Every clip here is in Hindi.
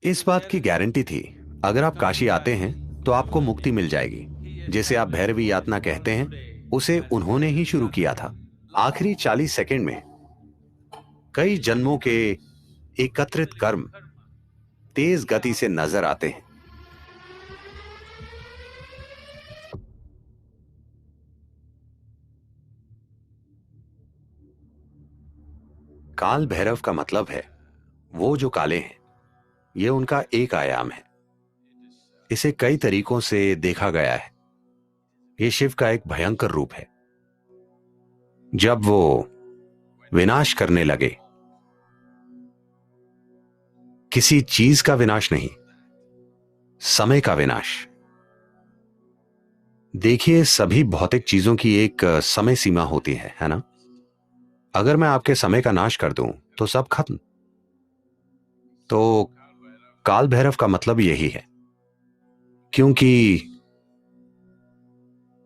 इस बात की गारंटी थी, अगर आप काशी आते हैं तो आपको मुक्ति मिल जाएगी। जिसे आप भैरवी यातना कहते हैं, उसे उन्होंने ही शुरू किया था। आखिरी 40 सेकंड में कई जन्मों के एकत्रित कर्म तेज गति से नजर आते हैं। काल भैरव का मतलब है वो जो काले हैं। ये उनका एक आयाम है। इसे कई तरीकों से देखा गया है। ये शिव का एक भयंकर रूप है। जब वो विनाश करने लगे, किसी चीज का विनाश नहीं, समय का विनाश। देखिए, सभी भौतिक चीजों की एक समय सीमा होती है ना? अगर मैं आपके समय का नाश कर दूं तो सब खत्म। तो काल भैरव का मतलब यही है। क्योंकि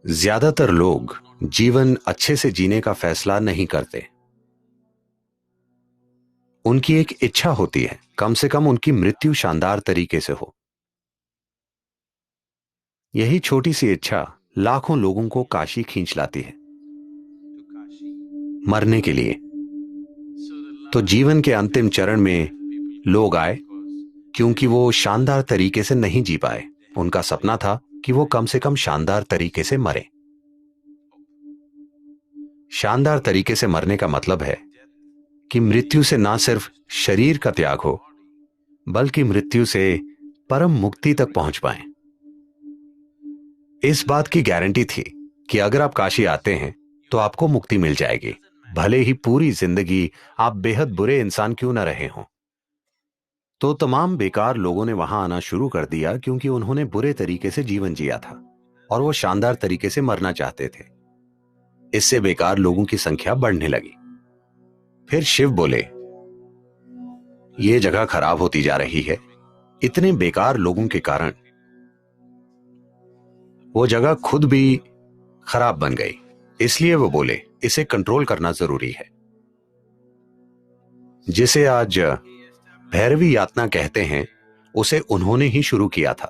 ज्यादातर लोग जीवन अच्छे से जीने का फैसला नहीं करते। उनकी एक इच्छा होती है, कम से कम उनकी मृत्यु शानदार तरीके से हो। यही छोटी सी इच्छा लाखों लोगों को काशी खींच लाती है, मरने के लिए। तो जीवन के अंतिम चरण में लोग आए क्योंकि वो शानदार तरीके से नहीं जी पाए। उनका सपना था कि वो कम से कम शानदार तरीके से मरे। शानदार तरीके से मरने का मतलब है कि मृत्यु से ना सिर्फ शरीर का त्याग हो, बल्कि मृत्यु से परम मुक्ति तक पहुंच पाए। इस बात की गारंटी थी कि अगर आप काशी आते हैं तो आपको मुक्ति मिल जाएगी, भले ही पूरी जिंदगी आप बेहद बुरे इंसान क्यों ना रहे हों। तो तमाम बेकार लोगों ने वहां आना शुरू कर दिया क्योंकि उन्होंने बुरे तरीके से जीवन जिया था और वो शानदार तरीके से मरना चाहते थे। इससे बेकार लोगों की संख्या बढ़ने लगी। फिर शिव बोले, ये जगह खराब होती जा रही है। इतने बेकार लोगों के कारण वो जगह खुद भी खराब बन गई। इसलिए वो बोले, इसे कंट्रोल करना जरूरी है। जिसे आज भैरवी यातना कहते हैं, उसे उन्होंने ही शुरू किया था।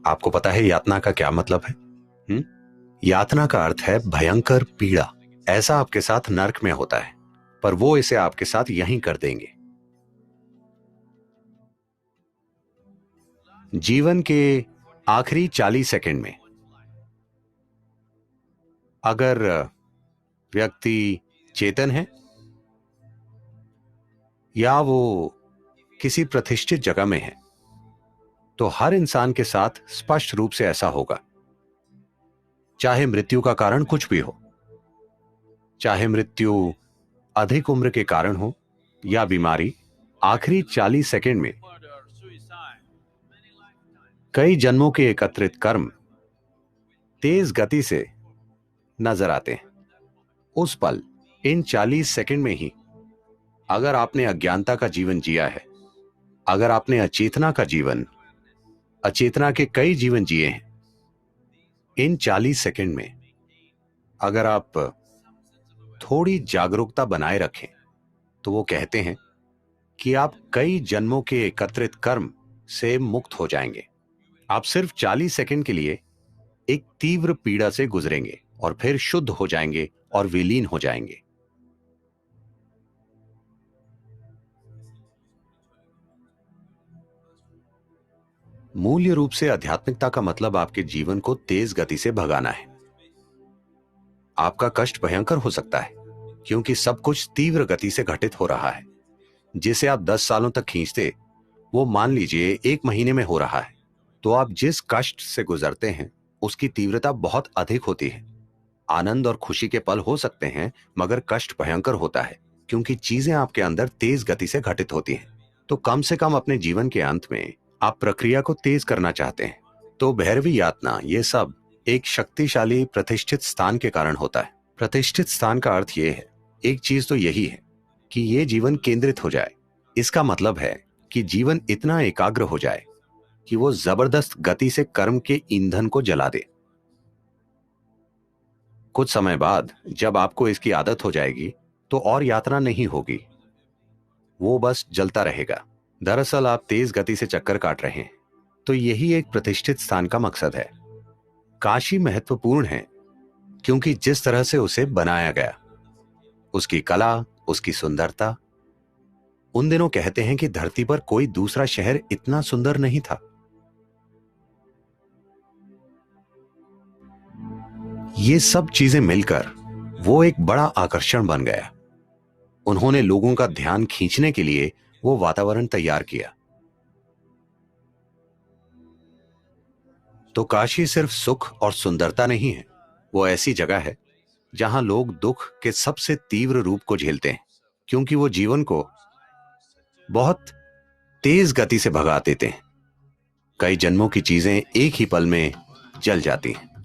आपको पता है यातना का क्या मतलब है? यातना का अर्थ है भयंकर पीड़ा। ऐसा आपके साथ नर्क में होता है, पर वो इसे आपके साथ यहीं कर देंगे। जीवन के आखिरी 40 सेकंड में अगर व्यक्ति चेतन है या वो किसी प्रतिष्ठित जगह में है, तो हर इंसान के साथ स्पष्ट रूप से ऐसा होगा। चाहे मृत्यु का कारण कुछ भी हो, चाहे मृत्यु अधिक उम्र के कारण हो या बीमारी, आखिरी 40 सेकंड में कई जन्मों के एकत्रित कर्म तेज गति से नजर आते हैं। उस पल, इन 40 सेकंड में ही, अगर आपने अज्ञानता का जीवन जिया है, अगर आपने अचेतना के कई जीवन जिए हैं, इन 40 सेकंड में अगर आप थोड़ी जागरूकता बनाए रखें, तो वो कहते हैं कि आप कई जन्मों के एकत्रित कर्म से मुक्त हो जाएंगे। आप सिर्फ 40 सेकंड के लिए एक तीव्र पीड़ा से गुजरेंगे और फिर शुद्ध हो जाएंगे और विलीन हो जाएंगे। मूल्य रूप से आध्यात्मिकता का मतलब आपके जीवन को तेज गति से भगाना है। आपका कष्ट भयंकर हो सकता है क्योंकि सब कुछ तीव्र गति से घटित हो रहा है। जिसे आप 10 सालों तक खींचते, वो मान लीजिए 1 महीने में हो रहा है। तो आप जिस कष्ट से गुजरते हैं उसकी तीव्रता बहुत अधिक होती है। आनंद और खुशी के पल हो सकते हैं, मगर कष्ट भयंकर होता है क्योंकि चीजें आपके अंदर तेज गति से घटित होती हैं। तो कम से कम अपने जीवन के अंत में आप प्रक्रिया को तेज करना चाहते हैं। तो भैरवी यातना, ये सब एक शक्तिशाली प्रतिष्ठित स्थान के कारण होता है। प्रतिष्ठित स्थान का अर्थ ये है, एक चीज तो यही है कि ये जीवन केंद्रित हो जाए। इसका मतलब है कि जीवन इतना एकाग्र हो जाए कि वो जबरदस्त गति से कर्म के ईंधन को जला दे। कुछ समय बाद जब आपको इसकी आदत हो जाएगी, तो और यात्रा नहीं होगी, वो बस जलता रहेगा। दरअसल आप तेज गति से चक्कर काट रहे हैं, तो यही एक प्रतिष्ठित स्थान का मकसद है। काशी महत्वपूर्ण है क्योंकि जिस तरह से उसे बनाया गया, उसकी कला, उसकी सुंदरता। उन दिनों कहते हैं कि धरती पर कोई दूसरा शहर इतना सुंदर नहीं था। ये सब चीजें मिलकर वो एक बड़ा आकर्षण बन गया। उन्होंने लोगों का ध्यान खींचने के लिए वो वातावरण तैयार किया। तो काशी सिर्फ सुख और सुंदरता नहीं है, वो ऐसी जगह है जहां लोग दुख के सबसे तीव्र रूप को झेलते हैं, क्योंकि वो जीवन को बहुत तेज गति से भगा देते हैं। कई जन्मों की चीजें एक ही पल में जल जाती हैं।